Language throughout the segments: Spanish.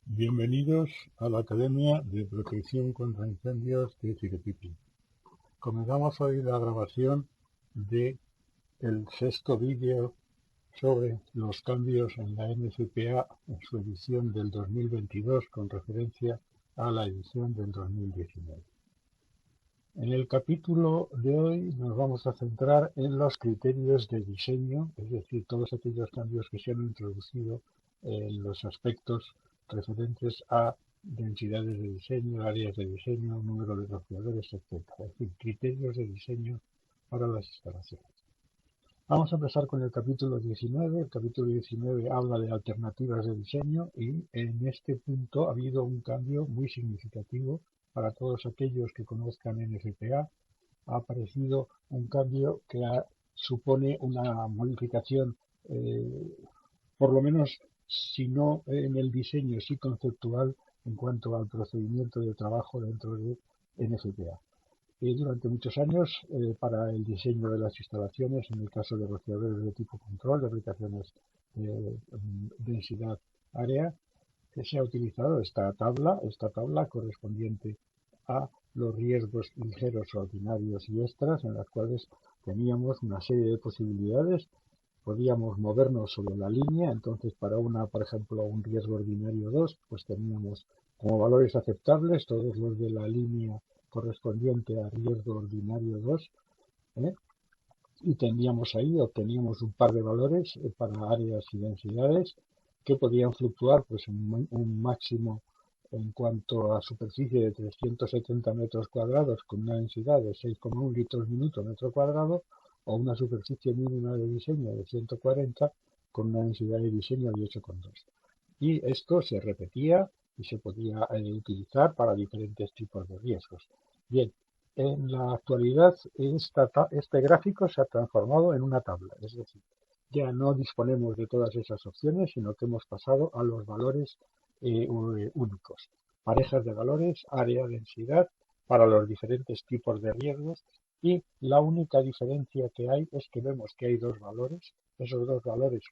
Bienvenidos a la Academia de Protección contra Incendios de Cirepipi. Comenzamos hoy la grabación de el sexto vídeo sobre los cambios en la NFPA en su edición del 2022 con referencia a la edición del 2019. En el capítulo de hoy nos vamos a centrar en los criterios de diseño, es decir, todos aquellos cambios que se han introducido en los aspectos referentes a densidades de diseño, áreas de diseño, número de rociadores, etc. Es decir, criterios de diseño para las instalaciones. Vamos a empezar con el capítulo 19. El capítulo 19 habla de alternativas de diseño y en este punto ha habido un cambio muy significativo para todos aquellos que conozcan NFPA. Ha aparecido un cambio que supone una modificación, por lo menos si no en el diseño, sí conceptual en cuanto al procedimiento de trabajo dentro de NFPA. Durante muchos años, para el diseño de las instalaciones, en el caso de rociadores de tipo control, de aplicaciones de densidad área, se ha utilizado esta tabla correspondiente a los riesgos ligeros, ordinarios y extras, en las cuales teníamos una serie de posibilidades. Podíamos movernos sobre la línea, entonces para por ejemplo, un riesgo ordinario 2, pues teníamos como valores aceptables todos los de la línea correspondiente a riesgo ordinario 2, ¿eh? Y obteníamos un par de valores para áreas y densidades que podían fluctuar pues en un máximo en cuanto a superficie de 370 metros cuadrados con una densidad de 6,1 litros minuto metro cuadrado, o una superficie mínima de diseño de 140 con una densidad de diseño de 8,2. Y esto se repetía y se podía utilizar para diferentes tipos de riesgos. Bien, en la actualidad este gráfico se ha transformado en una tabla, es decir, ya no disponemos de todas esas opciones, sino que hemos pasado a los valores únicos. Parejas de valores, área, densidad, para los diferentes tipos de riesgos, y la única diferencia que hay es que vemos que hay dos valores. Esos dos valores,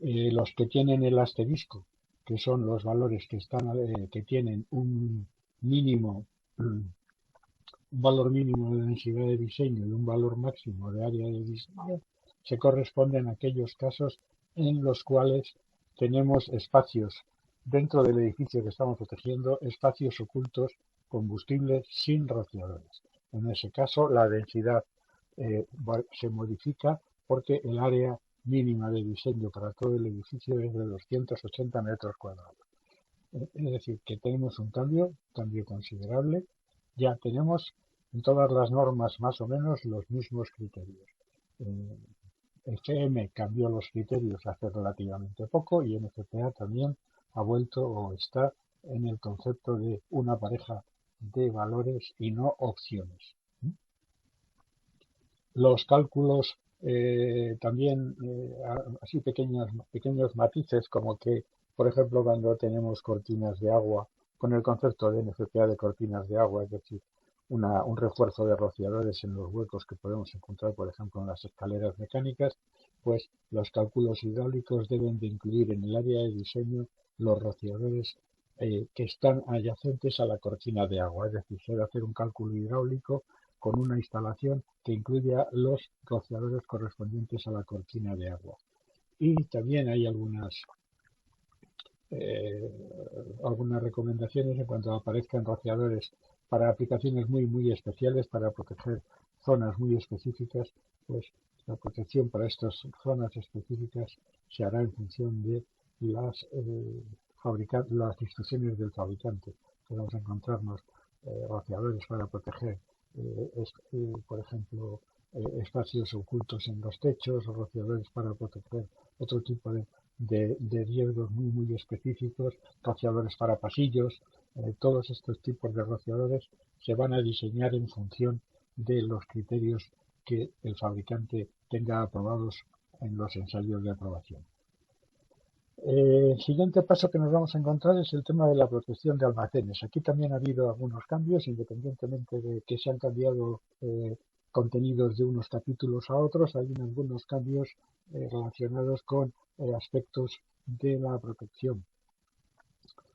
los que tienen el asterisco, que son los valores que tienen un mínimo, un valor mínimo de densidad de diseño y un valor máximo de área de diseño, se corresponden a aquellos casos en los cuales tenemos espacios dentro del edificio que estamos protegiendo, espacios ocultos, combustibles sin rociadores. En ese caso, la densidad se modifica porque el área mínima de diseño para todo el edificio es de 280 metros cuadrados. Es decir, que tenemos un cambio considerable. Ya tenemos en todas las normas más o menos los mismos criterios. FM cambió los criterios hace relativamente poco y NFPA también ha vuelto o está en el concepto de una pareja de valores y no opciones. Los cálculos también, así pequeños matices, como que, por ejemplo, cuando tenemos cortinas de agua, con el concepto de NFPA de cortinas de agua, es decir, un refuerzo de rociadores en los huecos que podemos encontrar, por ejemplo, en las escaleras mecánicas, pues los cálculos hidráulicos deben de incluir en el área de diseño los rociadores que están adyacentes a la cortina de agua, es decir, se debe hacer un cálculo hidráulico con una instalación que incluya los rociadores correspondientes a la cortina de agua. Y también hay algunas recomendaciones en cuanto aparezcan rociadores para aplicaciones muy especiales, para proteger zonas muy específicas, pues la protección para estas zonas específicas se hará en función de las instrucciones del fabricante. Podemos encontrarnos rociadores para proteger, por ejemplo, espacios ocultos en los techos, o rociadores para proteger otro tipo de riesgos muy específicos, rociadores para pasillos. Todos estos tipos de rociadores se van a diseñar en función de los criterios que el fabricante tenga aprobados en los ensayos de aprobación. El siguiente paso que nos vamos a encontrar es el tema de la protección de almacenes. Aquí también ha habido algunos cambios, independientemente de que se han cambiado contenidos de unos capítulos a otros. Hay algunos cambios relacionados con aspectos de la protección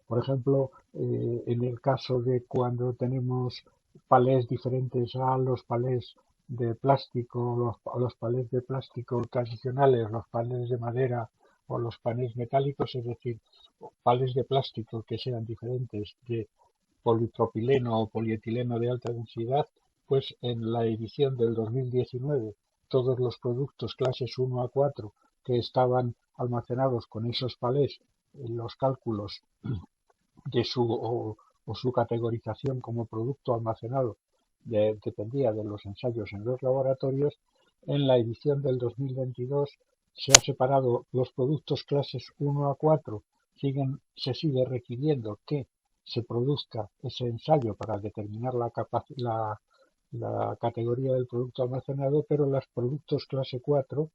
Por ejemplo, en el caso de cuando tenemos palés diferentes a los palés de plástico, los palés de plástico tradicionales, los palés de madera o los palés metálicos, es decir, palés de plástico que sean diferentes de polipropileno o polietileno de alta densidad, pues en la edición del 2019 todos los productos clases 1 a 4 que estaban almacenados con esos palés en los cálculos de su categorización como producto almacenado dependía de los ensayos en los laboratorios. En la edición del 2022 se ha separado los productos clases 1 a 4, se sigue requiriendo que se produzca ese ensayo para determinar la categoría del producto almacenado, pero los productos clase 4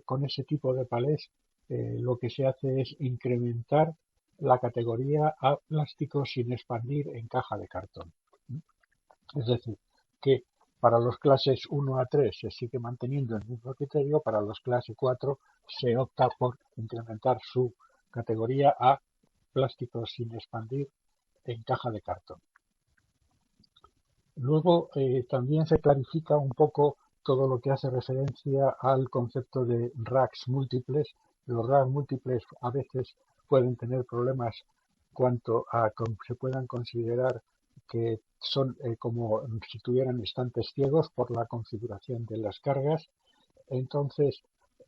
con ese tipo de palés lo que se hace es incrementar la categoría a plástico sin expandir en caja de cartón. Es decir, que para los clases 1 a 3 se sigue manteniendo el mismo criterio, para los clase 4 se opta por incrementar su categoría a plástico sin expandir en caja de cartón. Luego también se clarifica un poco todo lo que hace referencia al concepto de racks múltiples. Los racks múltiples a veces pueden tener problemas cuanto a que se puedan considerar que son como si tuvieran estantes ciegos por la configuración de las cargas. Entonces,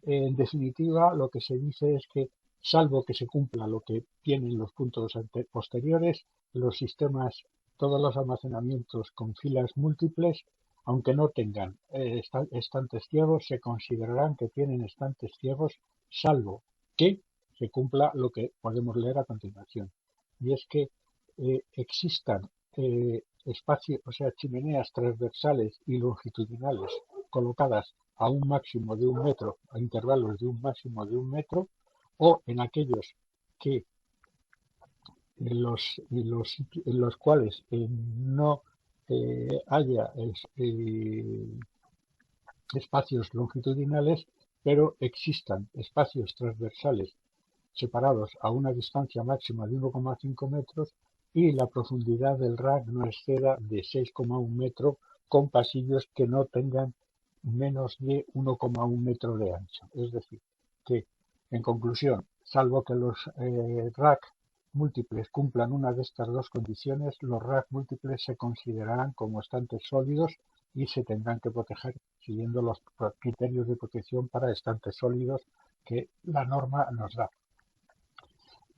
en definitiva, lo que se dice es que, salvo que se cumpla lo que tienen los puntos posteriores, los sistemas, todos los almacenamientos con filas múltiples, aunque no tengan estantes ciegos, se considerarán que tienen estantes ciegos, salvo que se cumpla lo que podemos leer a continuación. Y es que existan espacios, o sea, chimeneas transversales y longitudinales colocadas a un máximo de 1 metro, a intervalos de un máximo de 1 metro, o en aquellos que en los cuales no haya espacios longitudinales, pero existan espacios transversales separados a una distancia máxima de 1,5 metros y la profundidad del rack no exceda de 6,1 metro con pasillos que no tengan menos de 1,1 metro de ancho. Es decir, que en conclusión, salvo que los rack múltiples cumplan una de estas dos condiciones, los rack múltiples se considerarán como estantes sólidos y se tendrán que proteger siguiendo los criterios de protección para estantes sólidos que la norma nos da.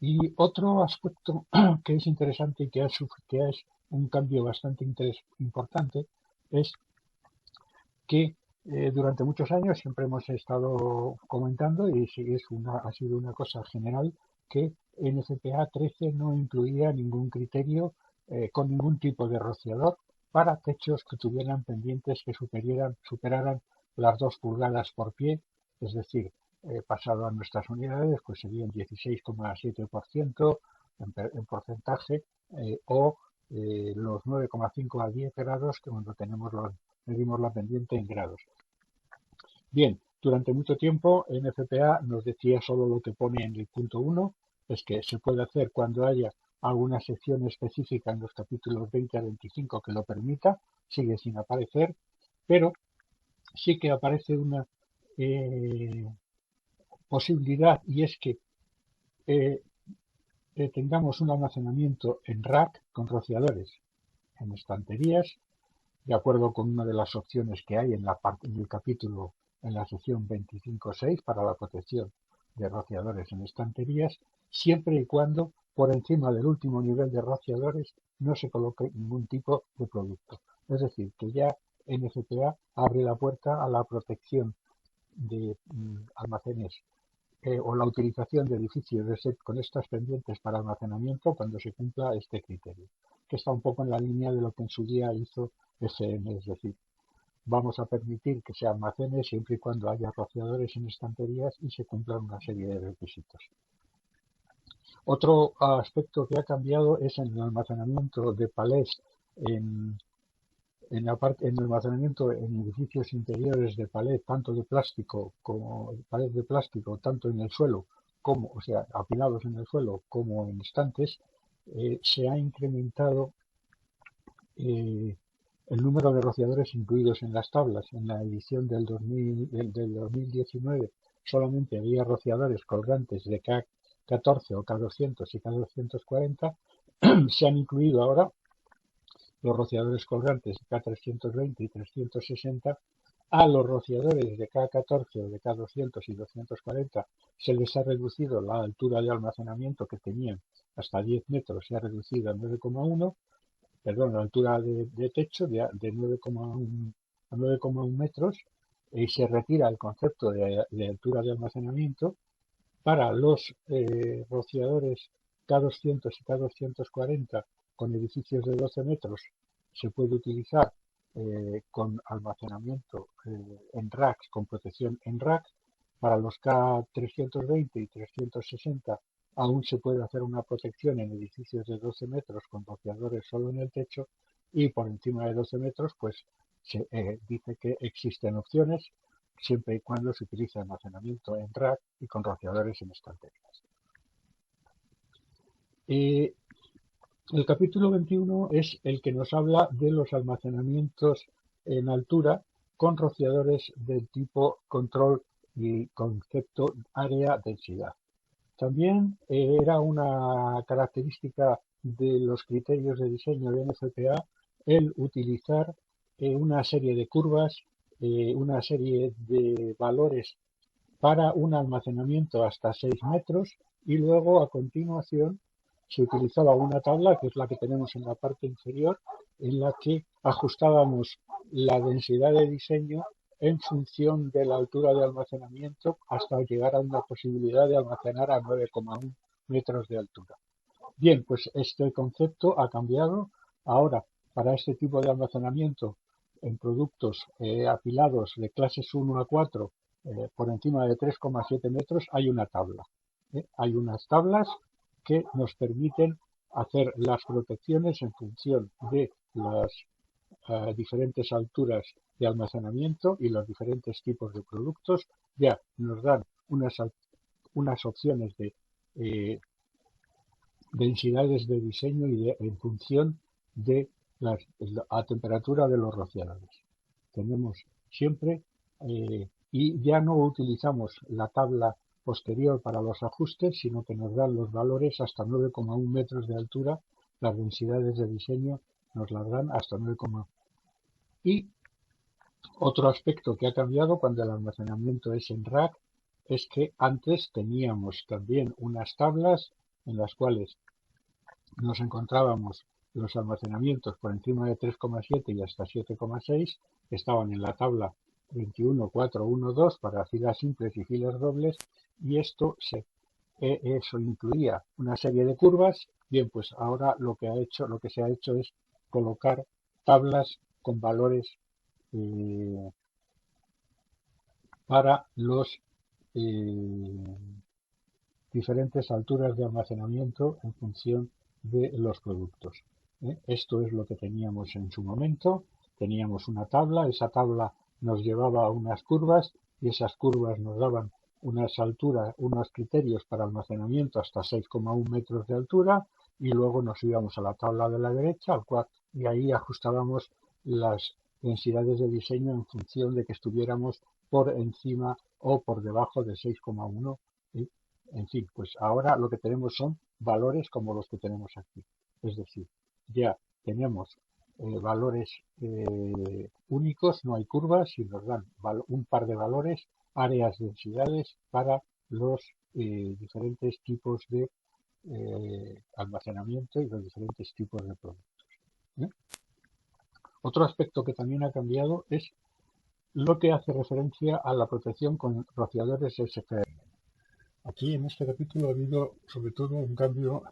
Y otro aspecto que es interesante y que es un cambio bastante importante es que durante muchos años siempre hemos estado comentando, y ha sido una cosa general, que NFPA 13 no incluía ningún criterio con ningún tipo de rociador para techos que tuvieran pendientes que superaran las 2 pulgadas por pie, es decir, pasado a nuestras unidades, pues serían 16,7% en porcentaje, o los 9,5 a 10 grados que cuando medimos la pendiente en grados. Bien, durante mucho tiempo NFPA nos decía solo lo que pone en el punto 1, es que se puede hacer cuando haya alguna sección específica en los capítulos 20 a 25 que lo permita, sigue sin aparecer, pero sí que aparece una posibilidad, y es que tengamos un almacenamiento en rack con rociadores en estanterías, de acuerdo con una de las opciones que hay en el capítulo, en la sección 25.6 para la protección de rociadores en estanterías, siempre y cuando por encima del último nivel de rociadores no se coloque ningún tipo de producto. Es decir, que ya NFPA abre la puerta a la protección de almacenes o la utilización de edificios con estas pendientes para almacenamiento cuando se cumpla este criterio, que está un poco en la línea de lo que en su día hizo SM, es decir, vamos a permitir que se almacene siempre y cuando haya rociadores en estanterías y se cumplan una serie de requisitos. Otro aspecto que ha cambiado es en el almacenamiento de palés en el almacenamiento en edificios interiores de palet, tanto de plástico como palet de plástico, tanto en el suelo como, o sea, apilados en el suelo como en estantes, se ha incrementado el número de rociadores incluidos en las tablas. En la edición del 2019 solamente había rociadores colgantes de K14 o K200 y K240. Se han incluido ahora los rociadores colgantes de K320 y 360. A los rociadores de K14 o de K200 y 240 se les ha reducido la altura de almacenamiento que tenían hasta 10 metros, se ha reducido a 9,1, perdón, la altura de techo de 9,1 a 9,1 metros, y se retira el concepto de altura de almacenamiento. Para los rociadores K200 y K240 con edificios de 12 metros se puede utilizar con almacenamiento en racks, con protección en rack. Para los K320 y 360 aún se puede hacer una protección en edificios de 12 metros con rociadores solo en el techo, y por encima de 12 metros pues se dice que existen opciones siempre y cuando se utilice almacenamiento en rack y con rociadores en estanterías. El capítulo 21 es el que nos habla de los almacenamientos en altura con rociadores del tipo control y concepto área-densidad. También era una característica de los criterios de diseño de NFPA el utilizar una serie de curvas, una serie de valores para un almacenamiento hasta 6 metros, y luego a continuación se utilizaba una tabla, que es la que tenemos en la parte inferior, en la que ajustábamos la densidad de diseño en función de la altura de almacenamiento hasta llegar a una posibilidad de almacenar a 9,1 metros de altura. Bien, pues este concepto ha cambiado. Ahora, para este tipo de almacenamiento en productos apilados de clases 1 a 4 por encima de 3,7 metros hay una tabla. Hay unas tablas que nos permiten hacer las protecciones en función de las diferentes alturas de almacenamiento y los diferentes tipos de productos. Ya nos dan unas opciones de densidades de diseño y en función de la temperatura de los rociadores. Tenemos siempre y ya no utilizamos la tabla posterior para los ajustes, sino que nos dan los valores hasta 9,1 metros de altura. Las densidades de diseño nos las dan hasta 9,1. Y otro aspecto que ha cambiado cuando el almacenamiento es en rack es que antes teníamos también unas tablas en las cuales nos encontrábamos los almacenamientos por encima de 3,7 y hasta 7,6, que estaban en la tabla 21.412 para filas simples y filas dobles, y eso incluía una serie de curvas. Bien, pues ahora lo que se ha hecho es colocar tablas con valores para los diferentes alturas de almacenamiento en función de los productos. Esto es lo que teníamos en su momento. Teníamos una tabla, esa tabla nos llevaba a unas curvas y esas curvas nos daban unas alturas, unos criterios para almacenamiento hasta 6,1 metros de altura, y luego nos íbamos a la tabla de la derecha al cual, y ahí ajustábamos las densidades de diseño en función de que estuviéramos por encima o por debajo de 6,1. En fin, pues ahora lo que tenemos son valores como los que tenemos aquí. Es decir, ya tenemos valores únicos, no hay curvas, y nos dan un par de valores, áreas, densidades para los diferentes tipos de almacenamiento y los diferentes tipos de productos. Otro aspecto que también ha cambiado es lo que hace referencia a la protección con rociadores SFR. Aquí en este capítulo ha habido sobre todo un cambio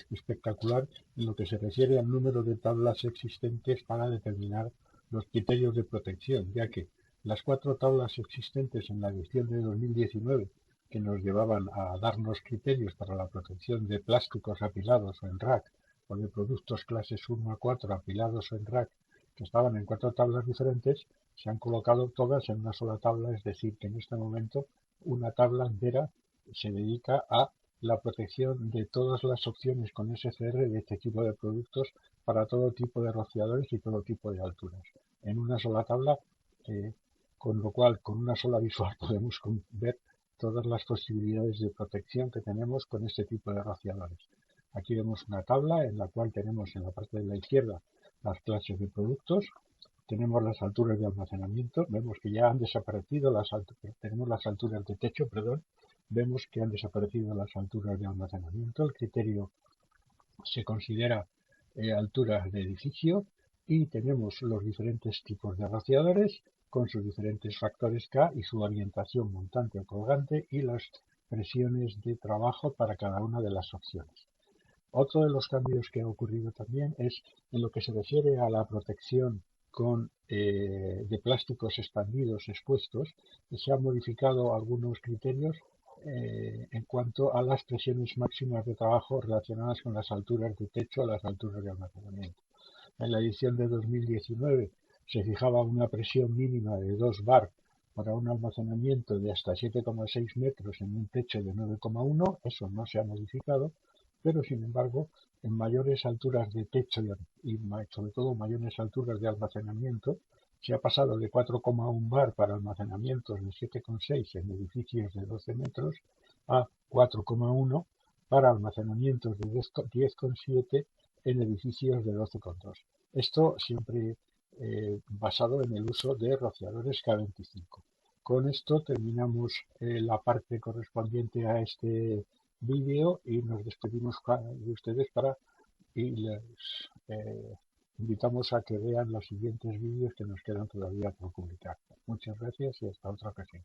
espectacular en lo que se refiere al número de tablas existentes para determinar los criterios de protección, ya que las 4 tablas existentes en la edición de 2019 que nos llevaban a darnos criterios para la protección de plásticos apilados o en rack, o de productos clases 1 a 4 apilados o en rack, que estaban en 4 tablas diferentes, se han colocado todas en una sola tabla. Es decir, que en este momento una tabla entera se dedica a la protección de todas las opciones con SCR de este tipo de productos para todo tipo de rociadores y todo tipo de alturas. En una sola tabla, con lo cual con una sola visual podemos ver todas las posibilidades de protección que tenemos con este tipo de rociadores. Aquí vemos una tabla en la cual tenemos en la parte de la izquierda las clases de productos, tenemos las alturas de almacenamiento, vemos que ya han desaparecido tenemos las alturas de techo, perdón, vemos que han desaparecido las alturas de almacenamiento, el criterio se considera alturas de edificio y tenemos los diferentes tipos de rociadores con sus diferentes factores K y su orientación montante o colgante y las presiones de trabajo para cada una de las opciones. Otro de los cambios que ha ocurrido también es en lo que se refiere a la protección de plásticos expandidos expuestos, se han modificado algunos criterios en cuanto a las presiones máximas de trabajo relacionadas con las alturas de techo o las alturas de almacenamiento. En la edición de 2019 se fijaba una presión mínima de 2 bar para un almacenamiento de hasta 7,6 metros en un techo de 9,1, eso no se ha modificado, pero sin embargo en mayores alturas de techo y sobre todo mayores alturas de almacenamiento se ha pasado de 4,1 bar para almacenamientos de 7,6 en edificios de 12 metros a 4,1 para almacenamientos de 10,7 en edificios de 12,2. Esto siempre basado en el uso de rociadores K25. Con esto terminamos la parte correspondiente a este vídeo y nos despedimos de ustedes y les invitamos a que vean los siguientes vídeos que nos quedan todavía por publicar. Muchas gracias y hasta otra ocasión.